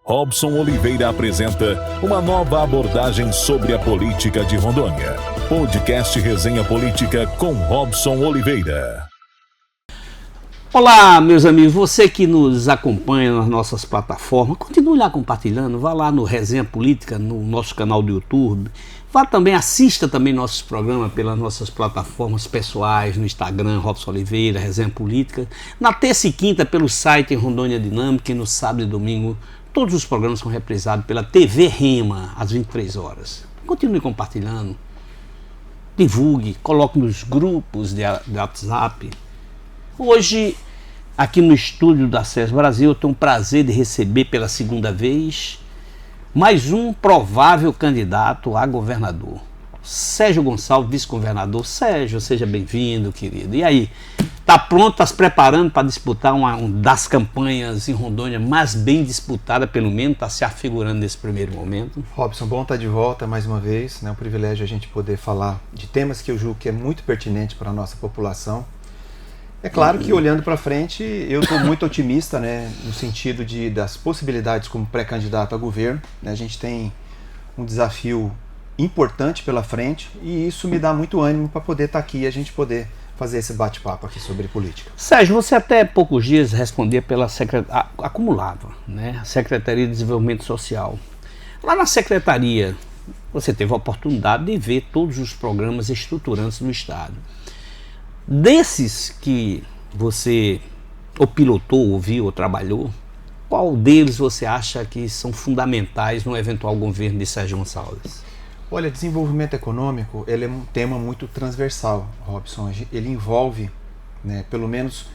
Robson Oliveira apresenta uma nova abordagem sobre a política de Rondônia. Podcast Resenha Política com Robson Oliveira. Olá, meus amigos, você que nos acompanha nas nossas plataformas, continue lá compartilhando, vá lá no Resenha Política, no nosso canal do YouTube, vá também, assista também nossos programas pelas nossas plataformas pessoais, no Instagram, Robson Oliveira, Resenha Política, na terça e quinta pelo site Rondônia Dinâmica e no sábado e domingo todos os programas são reprisados pela TV Rema, às 23 horas. Continue compartilhando, divulgue, coloque nos grupos de WhatsApp. Hoje, aqui no estúdio da SES Brasil, eu tenho o prazer de receber pela segunda vez mais um provável candidato a governador. Sérgio Gonçalves, vice-governador. Sérgio, seja bem-vindo, querido. E aí, tá pronto, tá se preparando para disputar uma das campanhas em Rondônia mais bem disputada, pelo menos, tá se afigurando nesse primeiro momento? Robson, bom estar de volta mais uma vez, né? É um privilégio a gente poder falar de temas que eu julgo que é muito pertinente para a nossa população. É claro que olhando para frente, eu estou muito otimista, né, no sentido das possibilidades como pré-candidato a governo, né? A gente tem um desafio importante pela frente e isso me dá muito ânimo para poder estar aqui e a gente poder fazer esse bate-papo aqui sobre política. Sérgio, você até poucos dias respondia pela acumulava, né, a Secretaria de Desenvolvimento Social. Lá na Secretaria, você teve a oportunidade de ver todos os programas estruturantes do Estado. Desses que você ou pilotou, ou viu, ou trabalhou, qual deles você acha que são fundamentais no eventual governo de Sérgio Gonçalves? Olha, desenvolvimento econômico, ele é um tema muito transversal, Robson. Ele envolve, né, pelo menos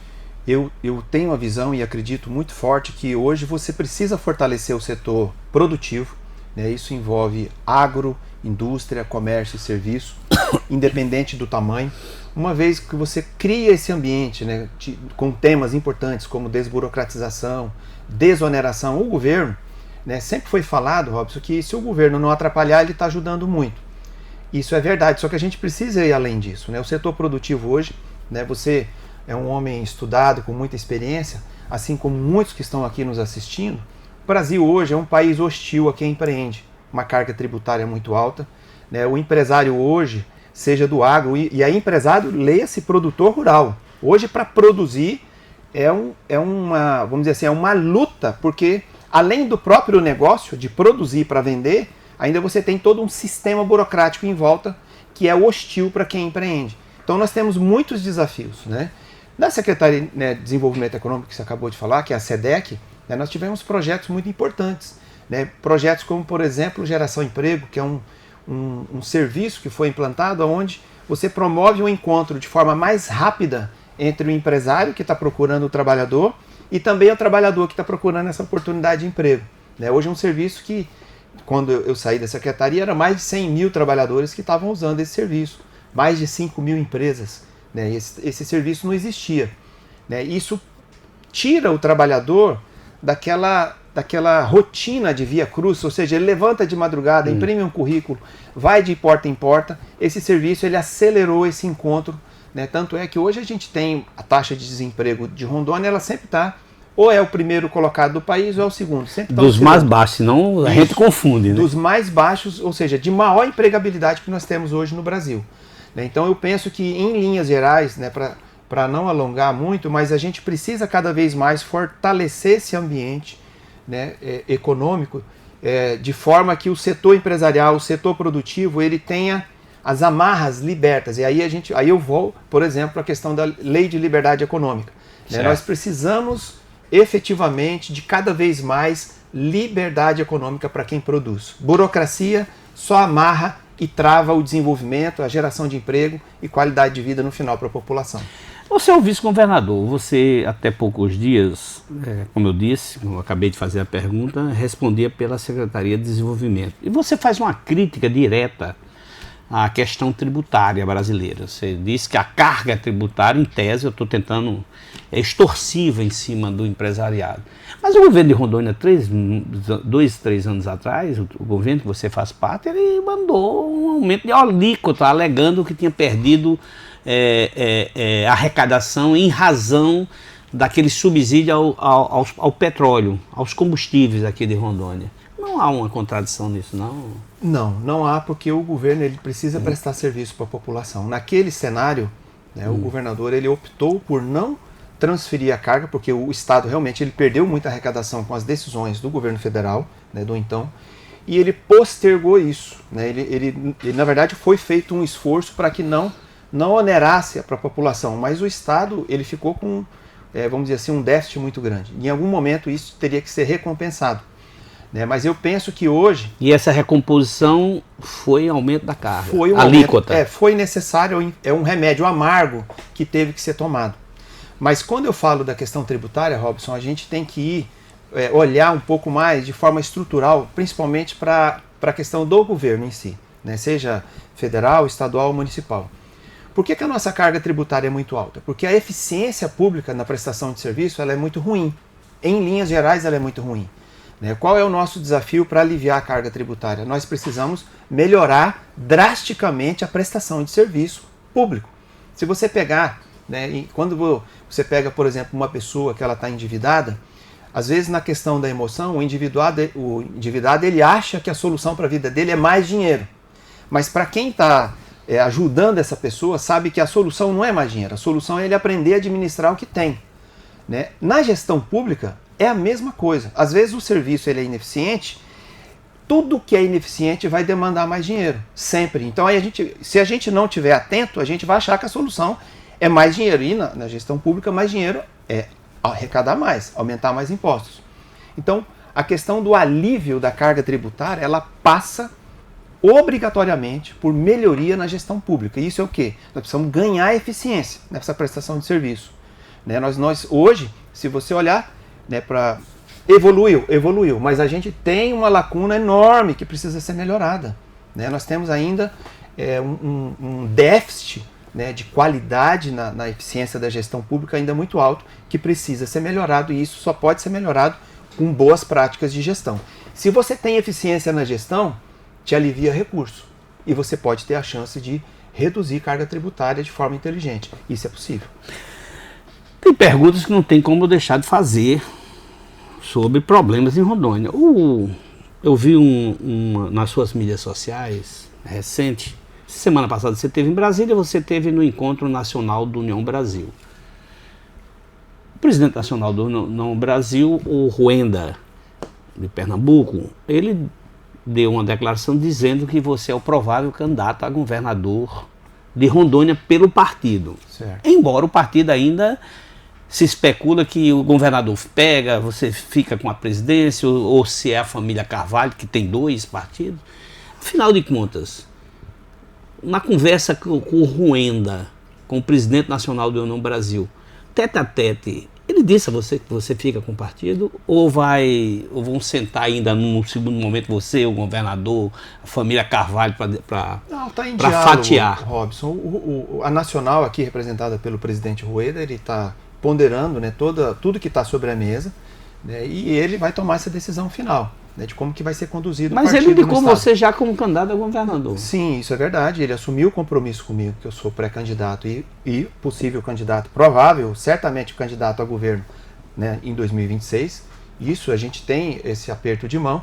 eu tenho a visão e acredito muito forte que hoje você precisa fortalecer o setor produtivo, né? Isso envolve agro, indústria, comércio e serviço, independente do tamanho. Uma vez que você cria esse ambiente, né, com temas importantes como desburocratização, desoneração, o governo, né, sempre foi falado, Robson, que se o governo não atrapalhar, ele está ajudando muito. Isso é verdade, só que a gente precisa ir além disso, né? O setor produtivo hoje, né, você é um homem estudado, com muita experiência, assim como muitos que estão aqui nos assistindo. O Brasil hoje é um país hostil a quem empreende, uma carga tributária muito alta, né? O empresário hoje, seja do agro, e aí empresário, leia-se produtor rural. Hoje, para produzir, vamos dizer assim, é uma luta, porque além do próprio negócio, de produzir para vender, ainda você tem todo um sistema burocrático em volta que é hostil para quem empreende. Então nós temos muitos desafios, né? Na Secretaria, né, de Desenvolvimento Econômico, que você acabou de falar, que é a SEDEC, né, nós tivemos projetos muito importantes, né? Projetos como, por exemplo, Geração Emprego, que é um serviço que foi implantado onde você promove um encontro de forma mais rápida entre o empresário que está procurando o trabalhador e também o trabalhador que está procurando essa oportunidade de emprego, né? Hoje é um serviço que, quando eu saí da secretaria, era mais de 100 mil trabalhadores que estavam usando esse serviço, mais de 5 mil empresas, né? Esse serviço não existia, né? Isso tira o trabalhador daquela rotina de via cruz, ou seja, ele levanta de madrugada, imprime um currículo, vai de porta em porta. Esse serviço ele acelerou esse encontro, né? Tanto é que hoje a gente tem a taxa de desemprego de Rondônia, ela sempre está, ou é o primeiro colocado do país ou é o segundo. Sempre dos mais baixos, senão a gente confunde, né? Dos mais baixos, ou seja, de maior empregabilidade que nós temos hoje no Brasil, né? Então eu penso que em linhas gerais, né, para não alongar muito, mas a gente precisa cada vez mais fortalecer esse ambiente, né, econômico, de forma que o setor empresarial, o setor produtivo, ele tenha as amarras libertas. E aí eu vou, por exemplo, à questão da lei de liberdade econômica, né? Nós precisamos efetivamente de cada vez mais liberdade econômica para quem produz. Burocracia só amarra e trava o desenvolvimento, a geração de emprego e qualidade de vida no final para a população. Você é o vice-governador, você até poucos dias, como eu disse, eu acabei de fazer a pergunta, respondia pela Secretaria de Desenvolvimento. E você faz uma crítica direta à questão tributária brasileira. Você disse que a carga tributária, em tese, eu estou tentando, é extorsiva em cima do empresariado. Mas o governo de Rondônia, 2, 3 anos atrás, o governo que você faz parte, ele mandou um aumento de alíquota, alegando que tinha perdido arrecadação em razão daquele subsídio ao petróleo, aos combustíveis aqui de Rondônia. Não há uma contradição nisso, não? Não há, porque o governo ele precisa prestar serviço para a população. Naquele cenário, né, o governador ele optou por não transferir a carga, porque o Estado realmente ele perdeu muita arrecadação com as decisões do governo federal, né, do então, e ele postergou isso. Né, ele, na verdade, foi feito um esforço para que não onerasse para a população, mas o Estado ele ficou com, vamos dizer assim, um déficit muito grande. Em algum momento isso teria que ser recompensado. Né, mas eu penso que hoje... E essa recomposição foi aumento da carga, foi um alíquota. Aumento, foi necessário, é um remédio amargo que teve que ser tomado. Mas quando eu falo da questão tributária, Robson, a gente tem que ir olhar um pouco mais de forma estrutural, principalmente para a questão do governo em si, né, seja federal, estadual ou municipal. Por que a nossa carga tributária é muito alta? Porque a eficiência pública na prestação de serviço ela é muito ruim. Em linhas gerais, ela é muito ruim. Qual é o nosso desafio para aliviar a carga tributária? Nós precisamos melhorar drasticamente a prestação de serviço público. Se você pegar, né, quando você pega, por exemplo, uma pessoa que ela está endividada, às vezes na questão da emoção, o endividado ele acha que a solução para a vida dele é mais dinheiro. Mas para quem está ajudando essa pessoa, sabe que a solução não é mais dinheiro, a solução é ele aprender a administrar o que tem. Né? Na gestão pública, é a mesma coisa. Às vezes o serviço ele é ineficiente, tudo que é ineficiente vai demandar mais dinheiro, sempre. Então aí se a gente não estiver atento, a gente vai achar que a solução é mais dinheiro. E na gestão pública, mais dinheiro é arrecadar mais, aumentar mais impostos. Então a questão do alívio da carga tributária, ela passa obrigatoriamente por melhoria na gestão pública. E isso é o quê? Nós precisamos ganhar eficiência nessa prestação de serviço. Né? Nós hoje, se você olhar, né, evoluiu, mas a gente tem uma lacuna enorme que precisa ser melhorada. Né? Nós temos ainda um déficit, né, de qualidade na eficiência da gestão pública ainda muito alto, que precisa ser melhorado, e isso só pode ser melhorado com boas práticas de gestão. Se você tem eficiência na gestão, te alivia recurso, e você pode ter a chance de reduzir carga tributária de forma inteligente. Isso é possível. Tem perguntas que não tem como deixar de fazer sobre problemas em Rondônia. Eu vi nas suas mídias sociais, recente, semana passada você esteve em Brasília, você esteve no Encontro Nacional do União Brasil. O presidente nacional do União Brasil, o Ruenda, de Pernambuco, ele deu uma declaração dizendo que você é o provável candidato a governador de Rondônia pelo partido. Certo. Embora o partido ainda se especula que o governador pega, você fica com a presidência, ou se é a família Carvalho, que tem 2 partidos. Afinal de contas, na conversa com o Ruenda, com o presidente nacional do União Brasil, tete a tete, ele disse a você que você fica com o partido, ou vão sentar ainda num segundo momento você, o governador, a família Carvalho, para fatiar? Robson, a Nacional aqui, representada pelo presidente Rueda, ele está ponderando, né, tudo que está sobre a mesa, né, e ele vai tomar essa decisão final, né, de como que vai ser conduzido o partido. Mas ele indicou você já como candidato a governador. Sim, isso é verdade. Ele assumiu o compromisso comigo, que eu sou pré-candidato e possível candidato, provável, certamente candidato a governo, né, em 2026. Isso, a gente tem esse aperto de mão,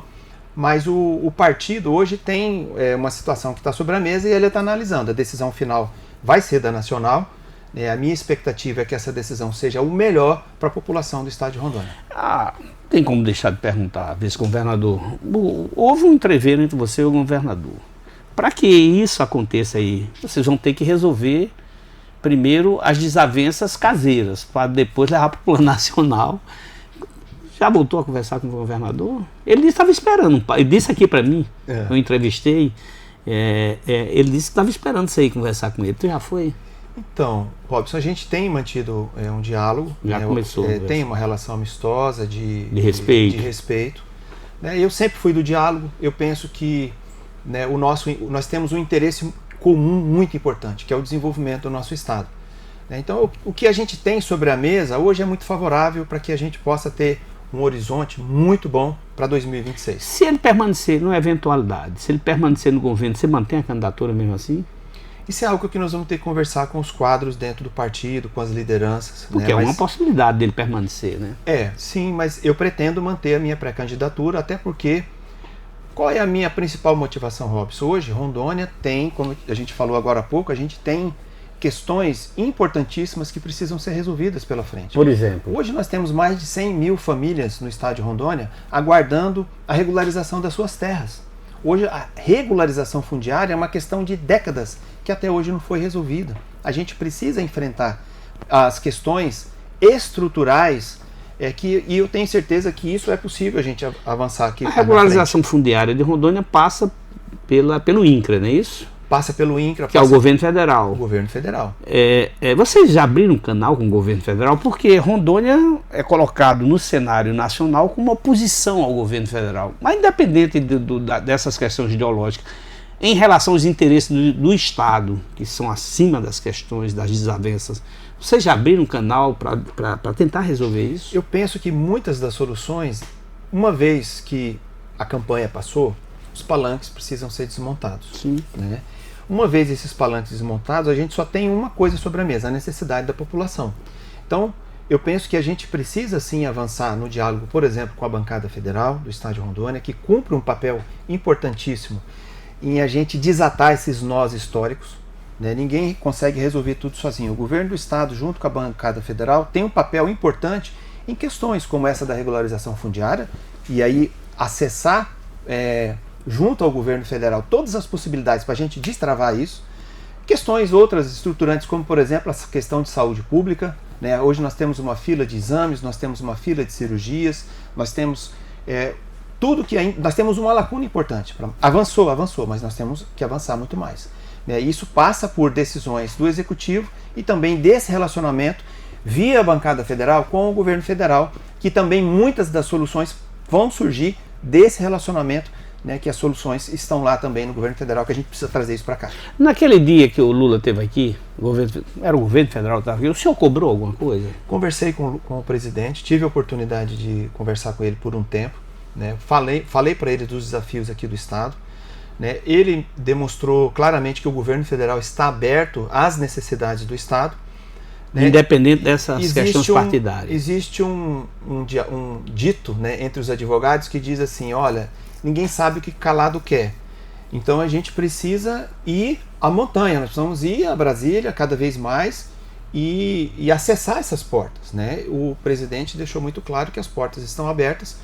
mas o partido hoje tem uma situação que está sobre a mesa e ele está analisando. A decisão final vai ser da Nacional. A minha expectativa é que essa decisão seja o melhor para a população do estado de Rondônia. Tem como deixar de perguntar, vice-governador, houve um entreveiro entre você e o governador. Para que isso aconteça aí, vocês vão ter que resolver primeiro as desavenças caseiras, para depois levar para o plano nacional. Já voltou a conversar com o governador? Ele disse que estava esperando, ele disse aqui para mim, eu entrevistei, ele disse que estava esperando você ir conversar com ele. Tu já foi? Então, Robson, a gente tem mantido um diálogo. Já começou. Tem uma relação amistosa de respeito. Né? Eu sempre fui do diálogo. Eu penso que, né, nós temos um interesse comum muito importante, que é o desenvolvimento do nosso estado. Né? Então, o que a gente tem sobre a mesa hoje é muito favorável para que a gente possa ter um horizonte muito bom para 2026. Se ele permanecer, não é eventualidade, se ele permanecer no governo, você mantém a candidatura mesmo assim? Isso é algo que nós vamos ter que conversar com os quadros dentro do partido, com as lideranças. Porque né? é uma possibilidade dele permanecer, né? Sim, mas eu pretendo manter a minha pré-candidatura, até porque qual é a minha principal motivação, Robson? Hoje, Rondônia tem, como a gente falou agora há pouco, a gente tem questões importantíssimas que precisam ser resolvidas pela frente. Por exemplo? Hoje nós temos mais de 100 mil famílias no estado de Rondônia aguardando a regularização das suas terras. Hoje a regularização fundiária é uma questão de décadas que até hoje não foi resolvida. A gente precisa enfrentar as questões estruturais e eu tenho certeza que isso é possível a gente avançar aqui. A regularização fundiária de Rondônia passa pelo INCRA, não é isso? Passa pelo INCRA. Que é o governo federal. O governo federal. Vocês já abriram um canal com o governo federal? Porque Rondônia é colocado no cenário nacional como oposição ao governo federal. Mas independente dessas questões ideológicas, em relação aos interesses do Estado, que são acima das questões das desavenças, vocês já abriram um canal para tentar resolver isso? Eu penso que muitas das soluções, uma vez que a campanha passou, os palanques precisam ser desmontados. Sim. Né? Uma vez esses palanques desmontados, a gente só tem uma coisa sobre a mesa, a necessidade da população. Então, eu penso que a gente precisa sim avançar no diálogo, por exemplo, com a bancada federal do Estado de Rondônia, que cumpre um papel importantíssimo em a gente desatar esses nós históricos. Né? Ninguém consegue resolver tudo sozinho. O governo do Estado, junto com a bancada federal, tem um papel importante em questões como essa da regularização fundiária, e aí acessar junto ao governo federal todas as possibilidades para a gente destravar isso. Questões outras estruturantes, como por exemplo essa questão de saúde pública. Né? Hoje nós temos uma fila de exames, nós temos uma fila de cirurgias, nós temos tudo que ainda. Nós temos uma lacuna importante. Avançou, mas nós temos que avançar muito mais. Né? Isso passa por decisões do Executivo e também desse relacionamento via a bancada federal com o governo federal, que também muitas das soluções vão surgir desse relacionamento. Né, que as soluções estão lá também no governo federal, que a gente precisa trazer isso para cá. Naquele dia que o Lula esteve aqui, era o governo federal que estava aqui, o senhor cobrou alguma coisa? Conversei com o presidente, tive a oportunidade de conversar com ele por um tempo. Né, falei para ele dos desafios aqui do Estado. Né, ele demonstrou claramente que o governo federal está aberto às necessidades do Estado. Né, independente dessas questões partidárias. Existe um dito, né, entre os advogados que diz assim, olha, ninguém sabe o que calado quer. Então a gente precisa ir à montanha, nós precisamos ir a Brasília cada vez mais e acessar essas portas. Né? O presidente deixou muito claro que as portas estão abertas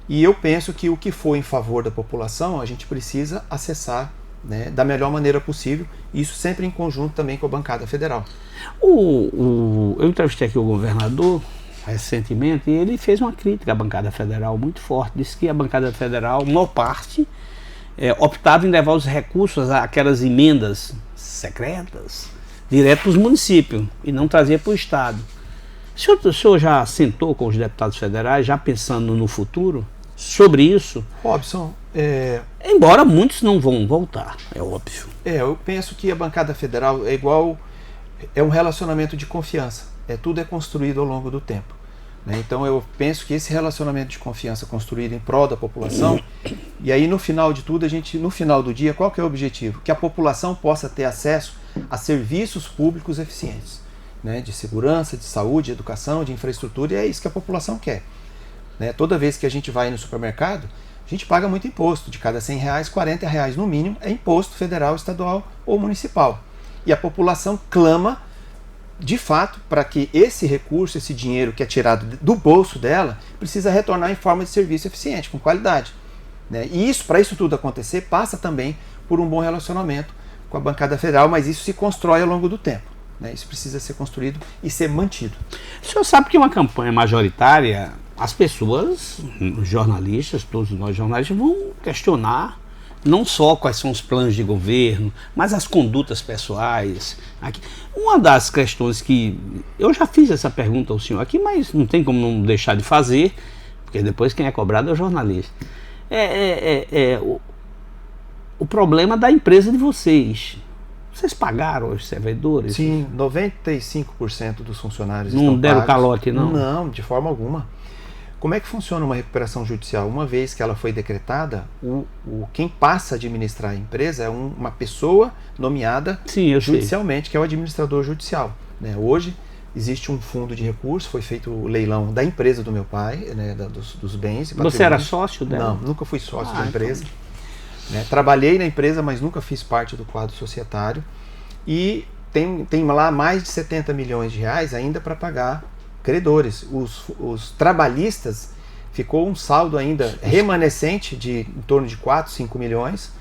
e eu penso que o que for em favor da população a gente precisa acessar, né, da melhor maneira possível, isso sempre em conjunto também com a bancada federal. Eu entrevistei aqui o governador recentemente, e ele fez uma crítica à bancada federal muito forte, disse que a bancada federal, maior parte, optava em levar os recursos àquelas emendas secretas direto para os municípios e não trazia para o Estado. O senhor já sentou com os deputados federais, já pensando no futuro sobre isso? Robson, embora muitos não vão voltar, é óbvio. Eu penso que a bancada federal é um relacionamento de confiança. Tudo é construído ao longo do tempo. Né? Então eu penso que esse relacionamento de confiança construído em prol da população, e aí no final de tudo, no final do dia, qual que é o objetivo? Que a população possa ter acesso a serviços públicos eficientes, né? De segurança, de saúde, de educação, de infraestrutura, e é isso que a população quer. Né? Toda vez que a gente vai no supermercado, a gente paga muito imposto. De cada R$100, R$40 no mínimo é imposto federal, estadual ou municipal. E a população clama de fato, para que esse recurso, esse dinheiro que é tirado do bolso dela, precisa retornar em forma de serviço eficiente, com qualidade. Né? E para isso tudo acontecer, passa também por um bom relacionamento com a bancada federal, mas isso se constrói ao longo do tempo. Né? Isso precisa ser construído e ser mantido. O senhor sabe que uma campanha majoritária, as pessoas, os jornalistas, todos nós jornalistas, vão questionar não só quais são os planos de governo, mas as condutas pessoais. Uma das questões que eu já fiz essa pergunta ao senhor aqui, mas não tem como não deixar de fazer, porque depois quem é cobrado é o jornalista. O problema da empresa de vocês. Vocês pagaram os servidores? Sim, 95% dos funcionários não estão deram pagos. Calote, não? Não, de forma alguma. Como é que funciona uma recuperação judicial? Uma vez que ela foi decretada, quem passa a administrar a empresa é uma pessoa nomeada judicialmente, que é o administrador judicial, né? Hoje existe um fundo de recursos, foi feito o leilão da empresa do meu pai, né, dos bens. Você era sócio dela? Não, nunca fui sócio da empresa. Né? Trabalhei na empresa, mas nunca fiz parte do quadro societário. E tem lá mais de 70 milhões de reais ainda para pagar credores. Os trabalhistas, ficou um saldo ainda remanescente de em torno de 4, 5 milhões,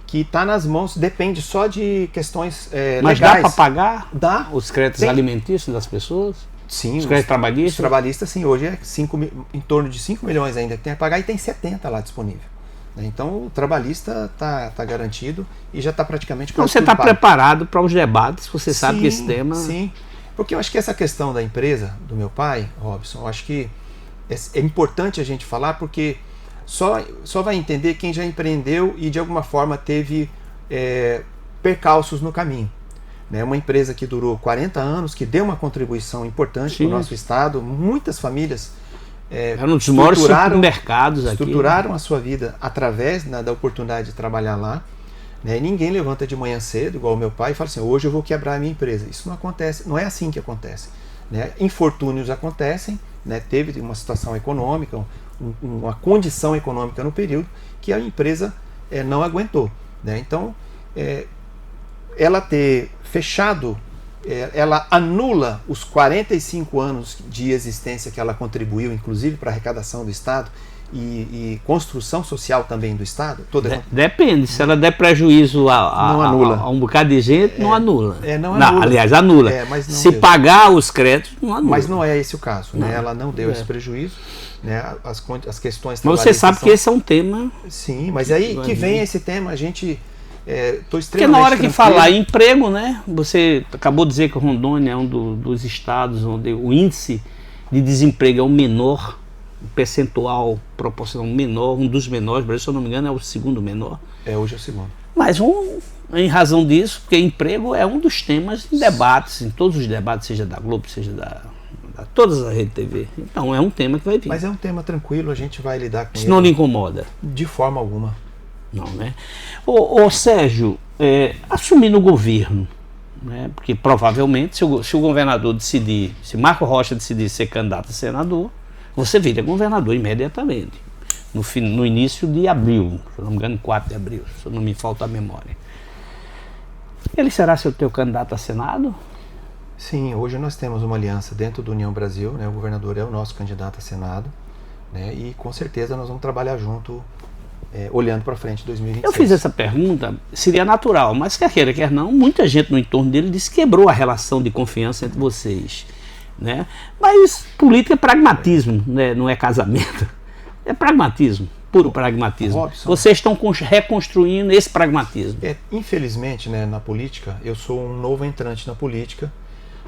que está nas mãos, depende só de questões Mas legais. dá para pagar? Dá. Os créditos alimentícios das pessoas? Sim. Os créditos trabalhistas? Os trabalhistas, sim. Hoje é em torno de 5 milhões ainda que tem a pagar e tem 70 lá disponível. Então o trabalhista está garantido e já está praticamente... Então você está preparado para os debates, você sabe que esse tema... Sim, porque eu acho que essa questão da empresa do meu pai, Robson, eu acho que é importante a gente falar, porque só vai entender quem já empreendeu e de alguma forma teve percalços no caminho. Né? Uma empresa que durou 40 anos, que deu uma contribuição importante para o nosso estado, muitas famílias era um dos maiores supermercados aqui. Estruturaram a sua vida através da oportunidade de trabalhar lá. Né? E ninguém levanta de manhã cedo, igual o meu pai, e fala assim, hoje eu vou quebrar a minha empresa. Isso não acontece, não é assim que acontece. Né? Infortúnios acontecem, né? Teve uma situação econômica, uma condição econômica no período que a empresa não aguentou. Né? Então, ela ter fechado, ela anula os 45 anos de existência que ela contribuiu, inclusive para a arrecadação do Estado e construção social também do Estado. Depende, se ela der prejuízo a um bocado de gente, não anula. Não anula. Aliás, anula. Mas não se deu. Pagar os créditos, não anula. Mas não é esse o caso. Né? Ela não deu esse prejuízo. Né? As questões... Mas você sabe que esse é um tema... Sim, mas aí que vem esse tema, a gente... Porque na hora que falar em emprego, né? Você acabou de dizer que Rondônia é um dos estados onde o índice de desemprego é o menor, o percentual proporcional menor, um dos menores, se eu não me engano é o segundo menor. Hoje é o segundo. Mas em razão disso, porque emprego é um dos temas em debates, em todos os debates, seja da Globo, seja da todas as redes TV. Então é um tema que vai vir. Mas é um tema tranquilo, a gente vai lidar com ele. Se não lhe incomoda? De forma alguma. Não, né? Ô Sérgio, assumir no governo, né? Porque provavelmente se o governador decidir, se Marco Rocha decidir ser candidato a senador, você vira governador imediatamente, no início de abril, se não me engano 4 de abril, se não me falta a memória. Ele será seu teu candidato a senado? Sim, hoje nós temos uma aliança dentro do União Brasil, né? O governador é o nosso candidato a senado, né? E com certeza nós vamos trabalhar junto, olhando para frente 2026. Eu fiz essa pergunta, seria natural, mas quer queira, quer não, muita gente no entorno dele disse que quebrou a relação de confiança entre vocês. Né? Mas política é pragmatismo, né? Não é casamento. É pragmatismo, puro pragmatismo. Robson, vocês estão reconstruindo esse pragmatismo. Infelizmente, né, na política, eu sou um novo entrante na política,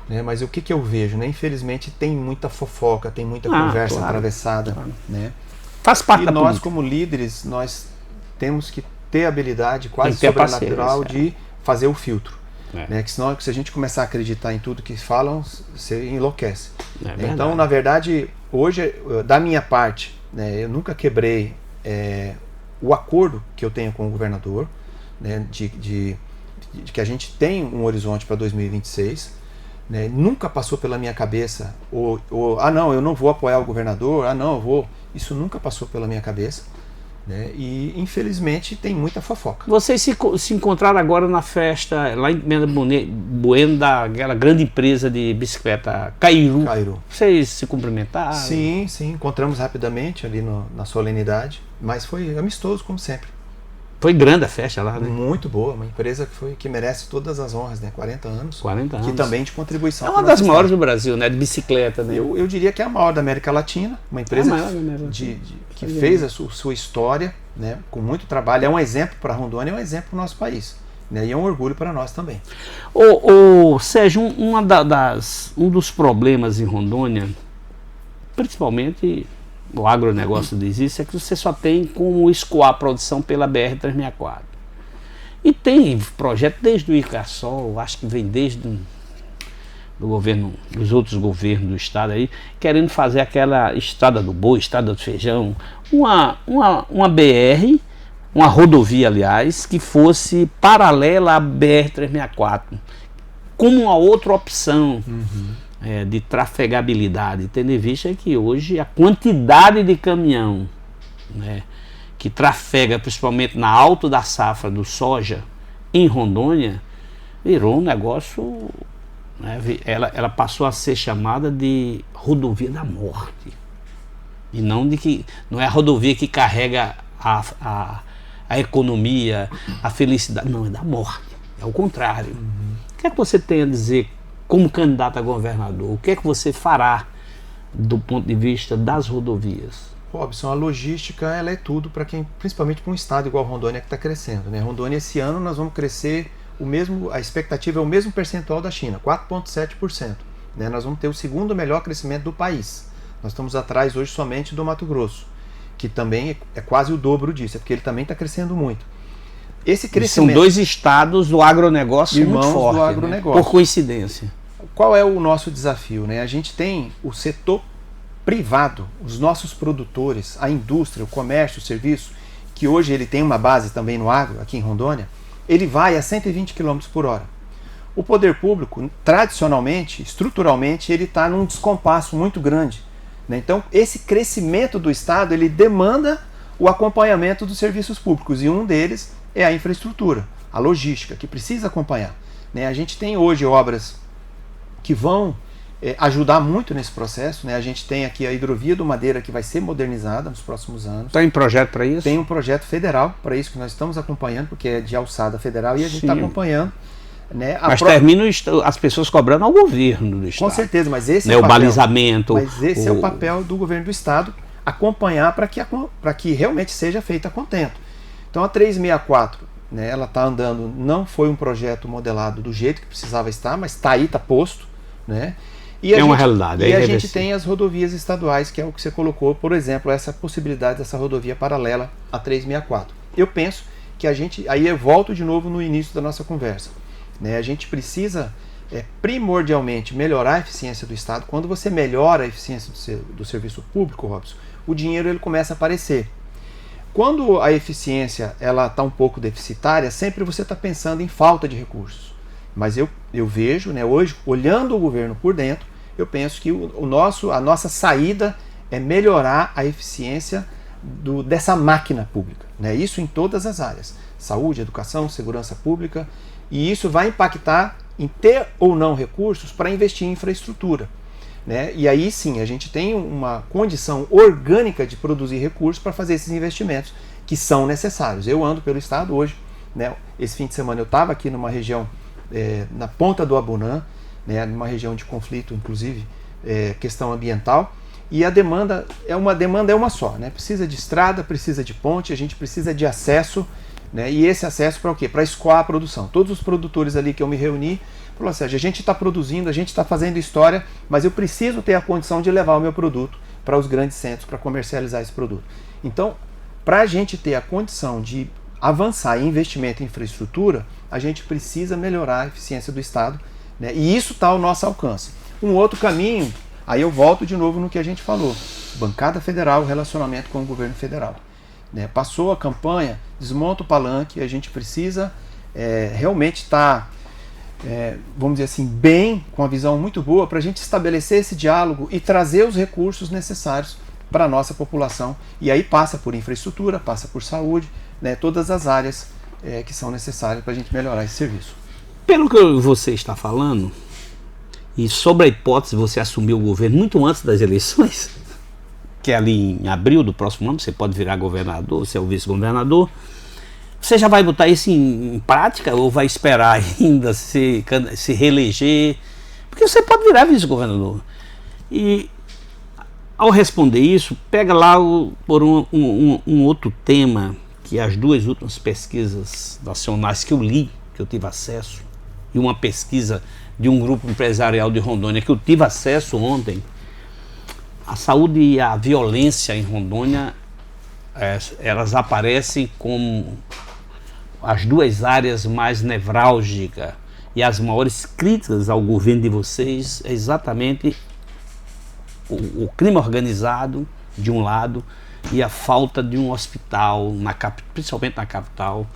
né, mas o que eu vejo? Né, infelizmente tem muita fofoca, tem muita conversa atravessada. Claro. Né? Faz parte da política. E nós, como líderes, nós temos que ter a habilidade quase sobrenatural de fazer o filtro. Né? Que senão, se a gente começar a acreditar em tudo que falam, você enlouquece. Então, na verdade, hoje, da minha parte, né, eu nunca quebrei o acordo que eu tenho com o governador, né, de que a gente tem um horizonte para 2026. Né, nunca passou pela minha cabeça, não, eu não vou apoiar o governador, não, eu vou. Isso nunca passou pela minha cabeça. Né? E infelizmente tem muita fofoca. Vocês se encontraram agora na festa lá em Menda Bueno, daquela grande empresa de bicicleta Cairu. Vocês se cumprimentaram? Sim, encontramos rapidamente ali na solenidade, mas foi amistoso como sempre. Foi grande a festa lá, né? Muito boa, uma empresa que merece todas as honras, né? 40 anos. Que também de contribuição. É uma das maiores do Brasil, né? De bicicleta, né? Eu diria que é a maior da América Latina, uma empresa que fez a sua história, né? Com muito trabalho. É um exemplo para Rondônia, é um exemplo para o nosso país. Né? E é um orgulho para nós também. Sérgio, um dos problemas em Rondônia, principalmente... o agronegócio diz isso, é que você só tem como escoar a produção pela BR-364. E tem projeto desde o Icassol, acho que vem desde dos outros governos do estado aí, querendo fazer aquela estrada do boi, estrada do feijão, uma BR, uma rodovia, aliás, que fosse paralela à BR-364, como uma outra opção de trafegabilidade, tendo em vista que hoje a quantidade de caminhão, né, que trafega principalmente na alto da safra do soja em Rondônia, virou um negócio, né, ela passou a ser chamada de rodovia da morte. E não é a rodovia que carrega a economia, a felicidade, não, é da morte, é o contrário. O que é que você tem a dizer como candidato a governador? O que é que você fará do ponto de vista das rodovias? Robson, a logística ela é tudo para quem, principalmente para um estado igual Rondônia que está crescendo, né? Rondônia esse ano nós vamos crescer a expectativa é o mesmo percentual da China, 4,7%. Né? Nós vamos ter o segundo melhor crescimento do país. Nós estamos atrás hoje somente do Mato Grosso, que também é quase o dobro disso, é porque ele também está crescendo muito. Esse crescimento, são dois estados do agronegócio muito forte, do agronegócio. Né? Por coincidência. Qual é o nosso desafio? Né? A gente tem o setor privado, os nossos produtores, a indústria, o comércio, o serviço, que hoje ele tem uma base também no agro, aqui em Rondônia, ele vai a 120 km por hora. O poder público, tradicionalmente, estruturalmente, ele está num descompasso muito grande. Né? Então, esse crescimento do Estado, ele demanda o acompanhamento dos serviços públicos, e um deles é a infraestrutura, a logística, que precisa acompanhar. Né? A gente tem hoje obras que vão ajudar muito nesse processo. Né? A gente tem aqui a hidrovia do Madeira, que vai ser modernizada nos próximos anos. Tem projeto para isso? Tem um projeto federal para isso que nós estamos acompanhando, porque é de alçada federal, e a gente está acompanhando. Né? Mas termina as pessoas cobrando ao governo do Estado. Com certeza, mas esse é o papel, balizamento. Mas esse é o papel do governo do Estado, acompanhar para que realmente seja feita a contento. Então a 364, né, ela está andando, não foi um projeto modelado do jeito que precisava estar, mas está aí, está posto. Né? E uma realidade. E a gente tem as rodovias estaduais, que é o que você colocou, por exemplo, essa possibilidade dessa rodovia paralela à 364. Eu penso que aí eu volto de novo no início da nossa conversa. Né? A gente precisa primordialmente melhorar a eficiência do Estado. Quando você melhora a eficiência do serviço público, Robson, o dinheiro ele começa a aparecer. Quando a eficiência está um pouco deficitária, sempre você está pensando em falta de recursos. Mas eu vejo, né, hoje, olhando o governo por dentro, eu penso que a nossa saída é melhorar a eficiência dessa máquina pública. Né? Isso em todas as áreas. Saúde, educação, segurança pública. E isso vai impactar em ter ou não recursos para investir em infraestrutura. Né? E aí sim, a gente tem uma condição orgânica de produzir recursos para fazer esses investimentos que são necessários. Eu ando pelo estado hoje. Né? Esse fim de semana eu estava aqui numa região, na ponta do Abunã, né, numa região de conflito, inclusive, questão ambiental, e a demanda é uma só, né? Precisa de estrada, precisa de ponte, a gente precisa de acesso, né? E esse acesso para o quê? Para escoar a produção. Todos os produtores ali que eu me reuni falaram assim: a gente está produzindo, a gente está fazendo história, mas eu preciso ter a condição de levar o meu produto para os grandes centros para comercializar esse produto. Então, para a gente ter a condição de avançar em investimento em infraestrutura, a gente precisa melhorar a eficiência do Estado. Né? E isso está ao nosso alcance. Um outro caminho, aí eu volto de novo no que a gente falou: bancada federal, relacionamento com o governo federal. Né? Passou a campanha, desmonta o palanque, a gente precisa realmente estar, vamos dizer assim, bem, com uma visão muito boa, para a gente estabelecer esse diálogo e trazer os recursos necessários para a nossa população. E aí passa por infraestrutura, passa por saúde, né? Todas as áreas que são necessárias para a gente melhorar esse serviço. Pelo que você está falando, e sobre a hipótese de você assumir o governo muito antes das eleições, que é ali em abril do próximo ano, você pode virar governador, você é o vice-governador, você já vai botar isso em prática ou vai esperar ainda se reeleger? Porque você pode virar vice-governador. E ao responder isso, pega lá por um outro tema, que as duas últimas pesquisas nacionais que eu li, que eu tive acesso, e uma pesquisa de um grupo empresarial de Rondônia que eu tive acesso ontem. A saúde e a violência em Rondônia, elas aparecem como as duas áreas mais nevrálgicas e as maiores críticas ao governo de vocês é exatamente o crime organizado, de um lado, e a falta de um hospital, principalmente na capital,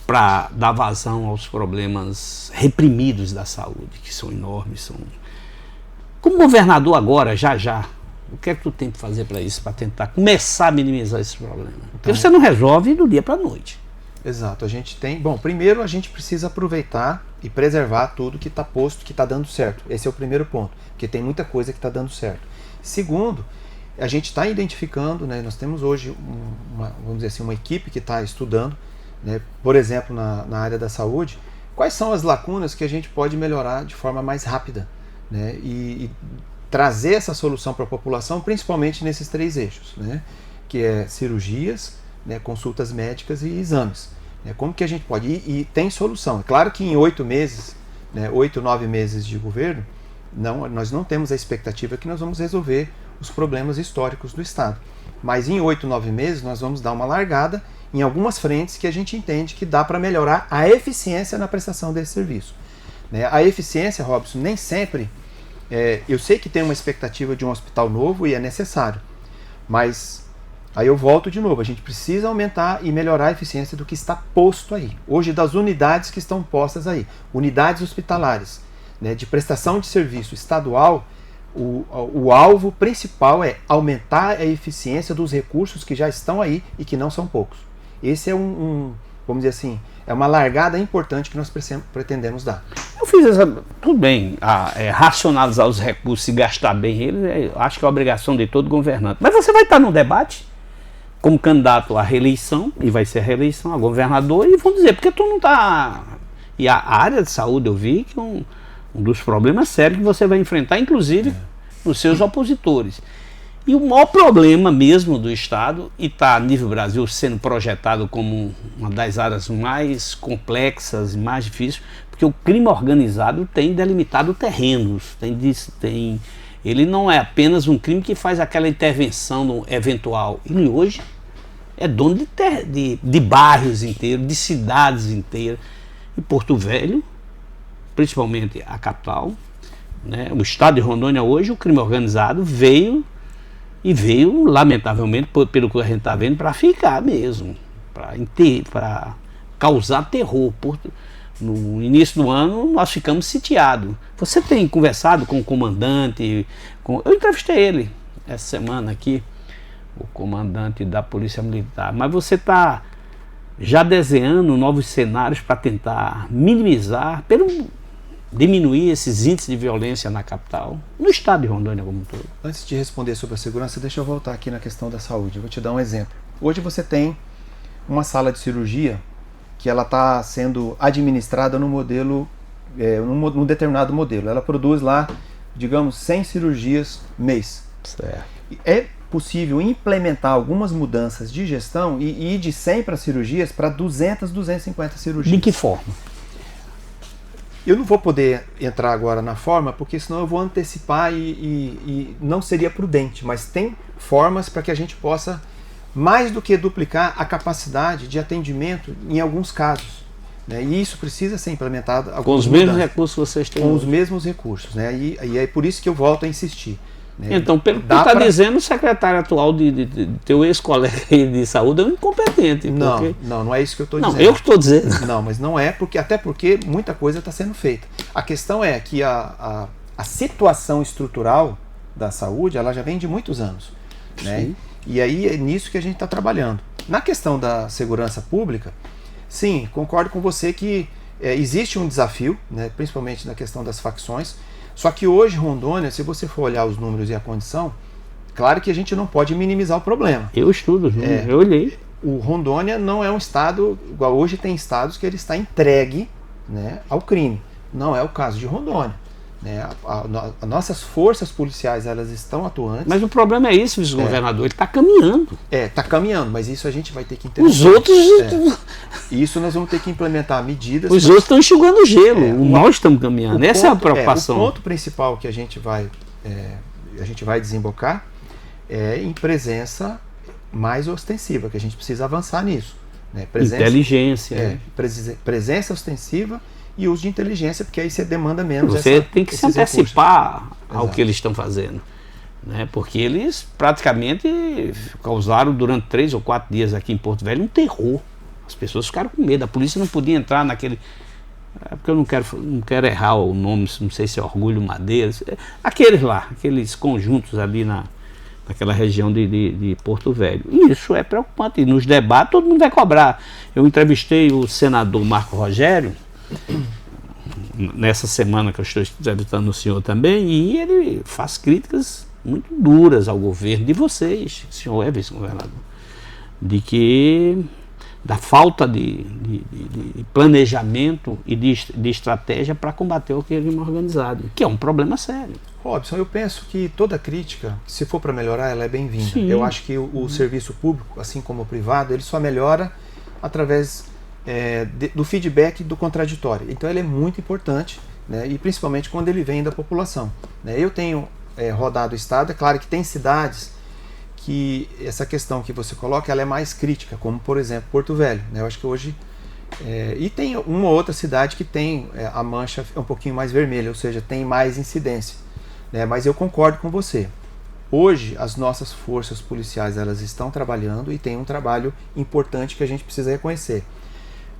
para dar vazão aos problemas reprimidos da saúde, que são enormes. Como governador agora, já, o que é que tu tem que fazer para isso, para tentar começar a minimizar esse problema? Porque você não resolve do dia para a noite. Exato, a gente tem... Bom, primeiro a gente precisa aproveitar e preservar tudo que está posto, que está dando certo. Esse é o primeiro ponto, porque tem muita coisa que está dando certo. Segundo, a gente está identificando, né, nós temos hoje vamos dizer assim, uma equipe que está estudando, né, por exemplo, na área da saúde, quais são as lacunas que a gente pode melhorar de forma mais rápida, né, e trazer essa solução para a população, principalmente nesses 3 eixos, né, que é cirurgias, né, consultas médicas e exames. Né, como que a gente pode... E tem solução. É claro que em 8 meses, né, 8, 9 meses de governo, nós não temos a expectativa que nós vamos resolver os problemas históricos do Estado. Mas em 8, 9 meses nós vamos dar uma largada em algumas frentes que a gente entende que dá para melhorar a eficiência na prestação desse serviço. Né? A eficiência, Robson, nem sempre... eu sei que tem uma expectativa de um hospital novo e é necessário, mas aí eu volto de novo, a gente precisa aumentar e melhorar a eficiência do que está posto aí. Hoje, das unidades que estão postas aí, unidades hospitalares, né, de prestação de serviço estadual, o alvo principal é aumentar a eficiência dos recursos que já estão aí e que não são poucos. Esse é vamos dizer assim, é uma largada importante que nós pretendemos dar. Eu fiz tudo bem, racionalizar os recursos e gastar bem eles, acho que é a obrigação de todo governante. Mas você vai estar no debate como candidato à reeleição, e vai ser a reeleição a governador, e vão dizer, porque tu não está... E a área de saúde, eu vi que um dos problemas sérios que você vai enfrentar, inclusive nos seus opositores. E o maior problema mesmo do Estado, e está a nível Brasil sendo projetado como uma das áreas mais complexas e mais difíceis, porque o crime organizado tem delimitado terrenos, ele não é apenas um crime que faz aquela intervenção eventual. Ele hoje é dono de bairros inteiros, de cidades inteiras. E Porto Velho, principalmente a capital, né, o estado de Rondônia hoje, o crime organizado veio, lamentavelmente, pelo que a gente está vendo, para ficar mesmo, para causar terror. No início do ano, nós ficamos sitiados. Você tem conversado com o comandante? Eu entrevistei ele essa semana aqui, o comandante da Polícia Militar. Mas você está já desenhando novos cenários para tentar minimizar, diminuir esses índices de violência na capital, no estado de Rondônia como um todo? Antes de responder sobre a segurança, deixa eu voltar aqui na questão da saúde. Eu vou te dar um exemplo. Hoje você tem uma sala de cirurgia que ela está sendo administrada no modelo, num determinado modelo. Ela produz lá, digamos, 100 cirurgias mês. Certo. É possível implementar algumas mudanças de gestão e ir de 100 cirurgias para 200, 250 cirurgias. De que forma? Eu não vou poder entrar agora na forma, porque senão eu vou antecipar e não seria prudente, mas tem formas para que a gente possa, mais do que duplicar a capacidade de atendimento em alguns casos. Né? E isso precisa ser implementado. Com os mesmos recursos que vocês têm? Com os mesmos recursos. Né? E é por isso que eu volto a insistir. Né? Então, pelo que tu está dizendo, o secretário atual de teu ex-colega de saúde é um incompetente. Porque... Não é isso que eu estou dizendo. Não, eu que estou dizendo. Não, mas não é, até porque muita coisa está sendo feita. A questão é que a situação estrutural da saúde, ela já vem de muitos anos. Né? E aí é nisso que a gente está trabalhando. Na questão da segurança pública, sim, concordo com você que existe um desafio, né, principalmente na questão das facções. Só que hoje, Rondônia, se você for olhar os números e a condição, claro que a gente não pode minimizar o problema. Eu estudo, eu olhei. O Rondônia não é um estado, igual hoje tem estados que ele está entregue, né, ao crime. Não é o caso de Rondônia. Né? As nossas forças policiais, elas estão atuantes. Mas o problema é isso, vice-governador, ele está caminhando. Está caminhando, mas isso a gente vai ter que entender. Os outros... Isso nós vamos ter que implementar medidas. Os outros estão enxugando gelo, nós estamos caminhando. Essa é a preocupação. O ponto principal que a gente vai desembocar é em presença mais ostensiva, que a gente precisa avançar nisso. Né? Inteligência. Presença ostensiva e uso de inteligência, porque aí você demanda menos. Você tem que se antecipar ao Exato. que eles estão fazendo, né? Porque eles praticamente causaram durante 3 ou 4 dias aqui em Porto Velho um terror. As pessoas ficaram com medo, a polícia não podia entrar naquele... É porque eu não quero errar o nome, não sei se é Orgulho Madeira, aqueles lá, aqueles conjuntos ali naquela região de Porto Velho. E isso é preocupante. E nos debates todo mundo vai cobrar. Eu entrevistei o senador Marco Rogério, nessa semana que eu estou entrevistando o senhor também, e ele faz críticas muito duras ao governo de vocês, senhor é vice-governador, da falta de planejamento e de estratégia para combater o crime organizado, que é um problema sério. Robson, eu penso que toda crítica, se for para melhorar, ela é bem-vinda. Sim. Eu acho que o serviço público, assim como o privado, ele só melhora através do feedback do contraditório. Então ele é muito importante, né, e principalmente quando ele vem da população, né. Eu tenho rodado o Estado, é claro que tem cidades que essa questão que você coloca, ela é mais crítica, como por exemplo Porto Velho, né. Eu acho que hoje, e tem uma outra cidade que tem a mancha um pouquinho mais vermelha, ou seja, tem mais incidência, né. Mas eu concordo com você. Hoje as nossas forças policiais, elas estão trabalhando e tem um trabalho importante que a gente precisa reconhecer.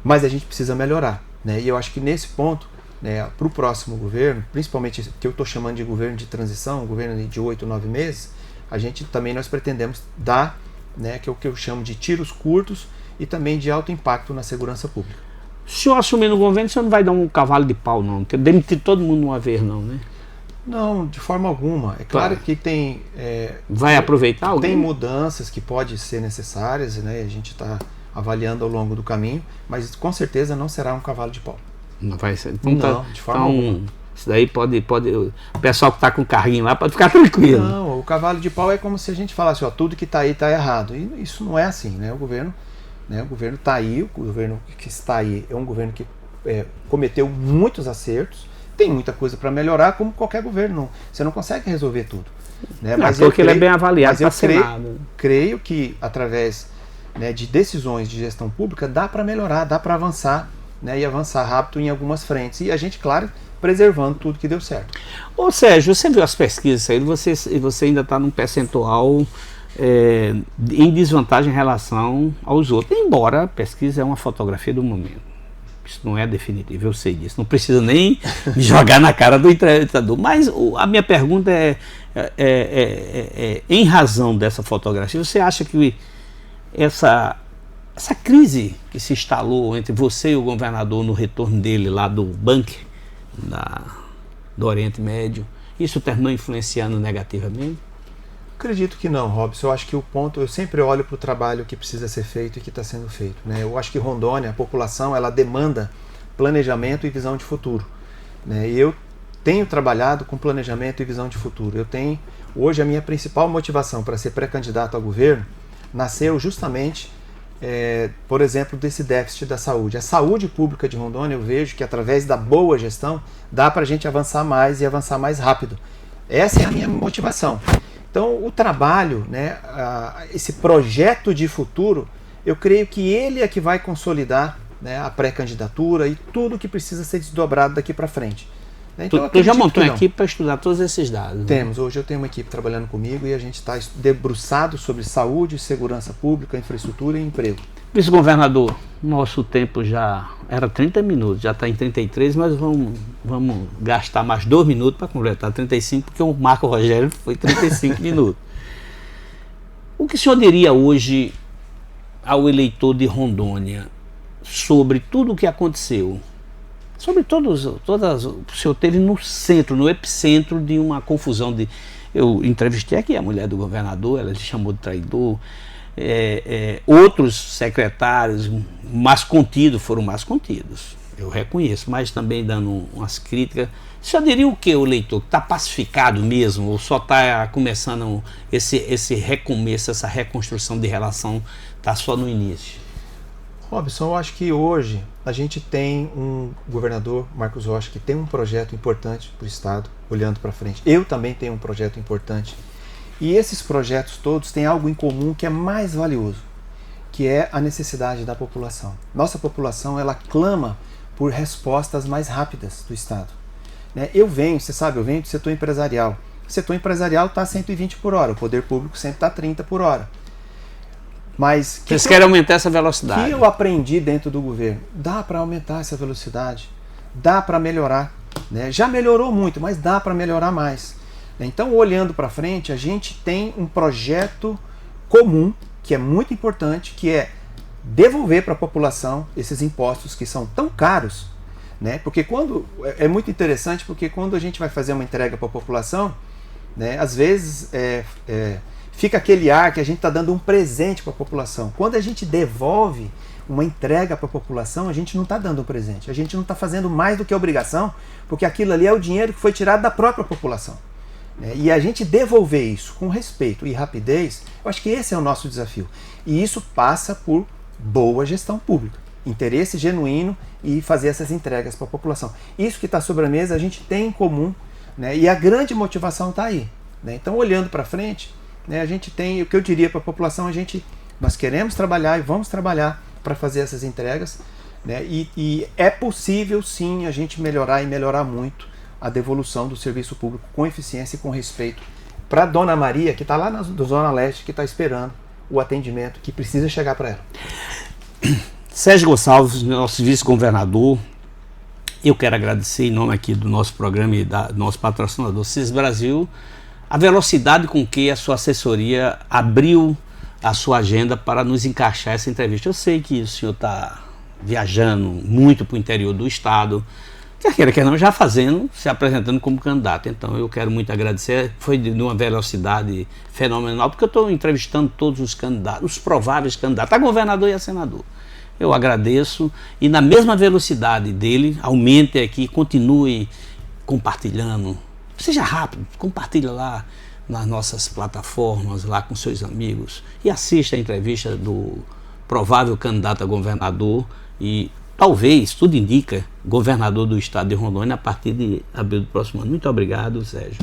Mas a gente precisa melhorar, né? E eu acho que nesse ponto, né, para o próximo governo, principalmente que eu estou chamando de governo de transição, governo de 8, 9 meses, nós pretendemos dar, né, que é o que eu chamo de tiros curtos e também de alto impacto na segurança pública. Se eu assumir no governo, você não vai dar um cavalo de pau, não. Demitir todo mundo uma vez, não, né? Não, de forma alguma. É claro que tem... vai aproveitar alguém? Tem mudanças que podem ser necessárias, né? A gente está avaliando ao longo do caminho, mas com certeza não será um cavalo de pau. Não vai ser. Então, não, de forma alguma. Isso daí pode... O pessoal que está com o carrinho lá pode ficar tranquilo. Não, o cavalo de pau é como se a gente falasse, ó, tudo que está aí está errado. E isso não é assim, né? O governo está aí, o governo que está aí é um governo que cometeu muitos acertos, tem muita coisa para melhorar, como qualquer governo. Você não consegue resolver tudo, né? Mas porque ele é bem avaliado para Senado. Creio que através, né, de decisões de gestão pública dá para melhorar, dá para avançar, né, e avançar rápido em algumas frentes. E a gente, claro, preservando tudo que deu certo. Ô Sérgio, você viu as pesquisas aí, você ainda está num percentual em desvantagem em relação aos outros. Embora a pesquisa é uma fotografia do momento. Isso não é definitivo, eu sei disso. Não precisa nem me jogar na cara do entrevistador. Mas a minha pergunta em razão dessa fotografia, você acha que essa crise que se instalou entre você e o governador no retorno dele lá do bunker do Oriente Médio, isso terminou influenciando negativamente? Acredito que não, Robson. Eu acho que o ponto, eu sempre olho para o trabalho que precisa ser feito e que está sendo feito, né? Eu acho que Rondônia, a população, ela demanda planejamento e visão de futuro, né? E eu tenho trabalhado com planejamento e visão de futuro. Hoje a minha principal motivação para ser pré-candidato ao governo nasceu justamente, por exemplo, desse déficit da saúde. A saúde pública de Rondônia, eu vejo que através da boa gestão dá para a gente avançar mais e avançar mais rápido. Essa é a minha motivação. Então, o trabalho, né, esse projeto de futuro, eu creio que ele é que vai consolidar, né, a pré-candidatura e tudo que precisa ser desdobrado daqui para frente. Então, tu já montou uma equipe para estudar todos esses dados? Temos. Né? Hoje eu tenho uma equipe trabalhando comigo e a gente está debruçado sobre saúde, segurança pública, infraestrutura e emprego. Vice-governador, nosso tempo já era 30 minutos, já está em 33, mas vamos gastar mais 2 minutos para completar 35, porque o Marco Rogério foi 35 minutos. O que o senhor diria hoje ao eleitor de Rondônia sobre tudo o que aconteceu? Sobre todas, o senhor esteve no centro, no epicentro de uma confusão. Eu entrevistei aqui a mulher do governador, ela se chamou de traidor. Outros secretários mais contidos foram mais contidos, eu reconheço, mas também dando umas críticas. O senhor diria o que, o eleitor? Está pacificado mesmo? Ou só está começando esse recomeço, essa reconstrução de relação, está só no início? Robson, eu acho que hoje a gente tem um governador, Marcos Rocha, que tem um projeto importante para o Estado, olhando para frente. Eu também tenho um projeto importante. E esses projetos todos têm algo em comum que é mais valioso, que é a necessidade da população. Nossa população, ela clama por respostas mais rápidas do Estado. Né? Eu venho do setor empresarial. O setor empresarial está 120 por hora, o poder público sempre está 30 por hora. Mas vocês querem aumentar essa velocidade? O que eu aprendi dentro do governo? Dá para aumentar essa velocidade, dá para melhorar. Né? Já melhorou muito, mas dá para melhorar mais. Então, olhando para frente, a gente tem um projeto comum, que é muito importante, que é devolver para a população esses impostos que são tão caros. Né? Porque é muito interessante, porque quando a gente vai fazer uma entrega para a população, né, às vezes fica aquele ar que a gente está dando um presente para a população. Quando a gente devolve uma entrega para a população, a gente não está dando um presente, a gente não está fazendo mais do que obrigação, porque aquilo ali é o dinheiro que foi tirado da própria população. E a gente devolver isso com respeito e rapidez, eu acho que esse é o nosso desafio. E isso passa por boa gestão pública, interesse genuíno e fazer essas entregas para a população. Isso que está sobre a mesa a gente tem em comum, né? E a grande motivação está aí. Né? Então, olhando para frente, né, a gente tem, o que eu diria para a população, nós queremos trabalhar e vamos trabalhar para fazer essas entregas, né? E é possível sim a gente melhorar e melhorar muito a devolução do serviço público com eficiência e com respeito para a Dona Maria, que está lá na Zona Leste, que está esperando o atendimento, que precisa chegar para ela. Sérgio Gonçalves, nosso vice-governador, eu quero agradecer em nome aqui do nosso programa e do nosso patrocinador CIS Brasil, a velocidade com que a sua assessoria abriu a sua agenda para nos encaixar essa entrevista. Eu sei que o senhor está viajando muito para o interior do estado, quer queira, quer não, já se apresentando como candidato. Então eu quero muito agradecer, foi de uma velocidade fenomenal, porque eu estou entrevistando todos os candidatos, os prováveis candidatos, a governador e a senador. Eu agradeço e na mesma velocidade dele, aumente aqui, continue compartilhando, seja rápido, compartilha lá nas nossas plataformas, lá com seus amigos e assista a entrevista do provável candidato a governador e talvez, tudo indica, governador do estado de Rondônia a partir de abril do próximo ano. Muito obrigado, Sérgio.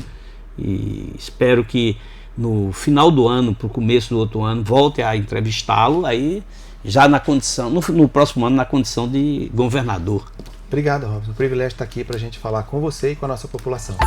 E espero que no final do ano, para o começo do outro ano, volte a entrevistá-lo, aí já na condição, no próximo ano, na condição de governador. Obrigado, Robson. O privilégio está aqui para a gente falar com você e com a nossa população.